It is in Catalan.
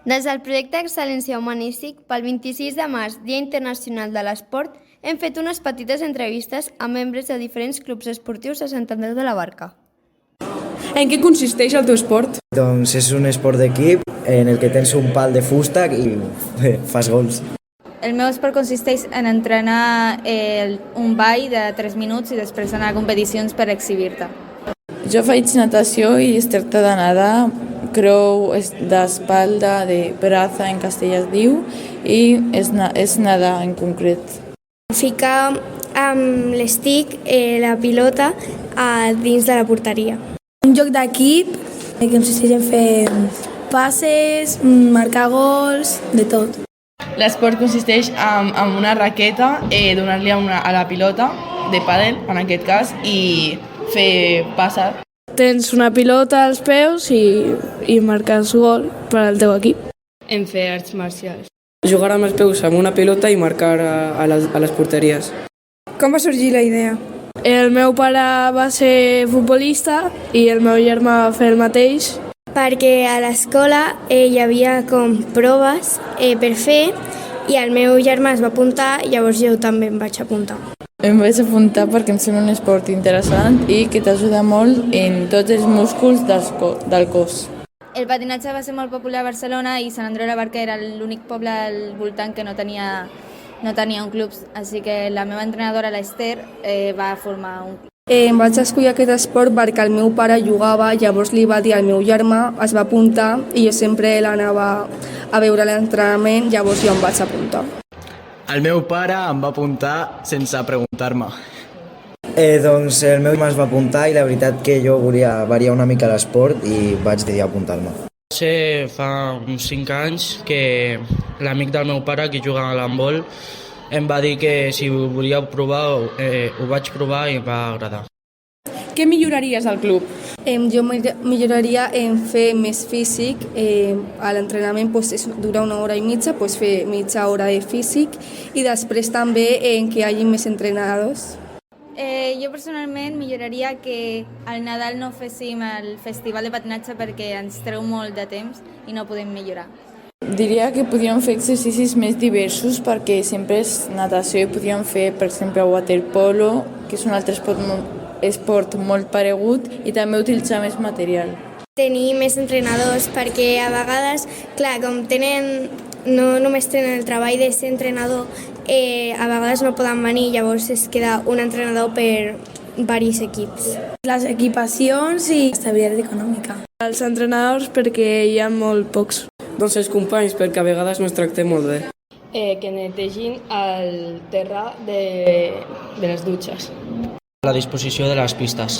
Des del projecte Excel·lència Humanístic, pel 26 de març, Dia Internacional de l'Esport, hem fet unes petites entrevistes a membres de diferents clubs esportius a Sant Andreu de la Barca. En què consisteix el teu esport? Doncs és un esport d'equip en el que tens un pal de fusta i fas gols. El meu esport consisteix en entrenar un ball de 3 minuts i després anar a competicions per exhibir-te. Jo faig natació i estricta de nedar, creu d'espalda, de braça en castellà es diu, i és nedar en concret. Ficar amb l'estic la pilota dins de la porteria. Un joc d'equip que consisteix en fer passes, marcar gols, de tot. L'esport consisteix en una raqueta, donar-li a la pilota, de pàdel en aquest cas, i fer passes. Tens una pilota als peus i marques gol per al teu equip. En fer arts marcials. Jugar amb els peus amb una pilota i marcar a les porteries. Com va sorgir la idea? El meu pare va ser futbolista i el meu germà va fer el mateix. Perquè a l'escola hi havia com proves per fer i el meu germà es va apuntar i llavors jo també em vaig apuntar. Em vaig apuntar perquè em sembla un esport interessant i que t'ajuda molt en tots els músculs del cos. El patinatge va ser molt popular a Barcelona i Sant Andreu de la Barca era l'únic poble al voltant que no tenia un club, així que la meva entrenadora, l'Ester, va formar un club. Em vaig escollir aquest esport perquè el meu pare jugava, llavors li va dir al meu germà, es va apuntar i jo sempre l'anava a veure l'entrenament, llavors jo em vaig apuntar. El meu pare em va apuntar sense preguntar-me. Doncs el meu germà es va apuntar i la veritat que jo volia variar una mica l'esport i vaig decidir apuntar-me. Fa uns 5 anys que l'amic del meu pare, que juga a l'handbol, em va dir que si ho volia provar, ho vaig provar i em va agradar. Què milloraries al club? Jo milloraria en fer més físic. A l'entrenament dura 1 hora i mitja, fer mitja hora de físic i després també en que hi hagi més entrenadors. Jo personalment milloraria que al Nadal no féssim el festival de patinatge perquè ens treu molt de temps i no podem millorar. Diria que podríem fer exercicis més diversos perquè sempre és natació i podríem fer, per exemple, waterpolo, que és un altre esport molt paregut i també utilitzar més material. Tenir més entrenadors perquè a vegades, clar, com no només tenen el treball de ser entrenador, a vegades no poden venir, llavors es queda un entrenador per diversos equips. Les equipacions i estabilitat econòmica. Els entrenadors perquè hi ha molt pocs. Doncs els companys, perquè a vegades no es tractem molt bé. Que netegin el terra de les dutxes. La disposició de les pistes.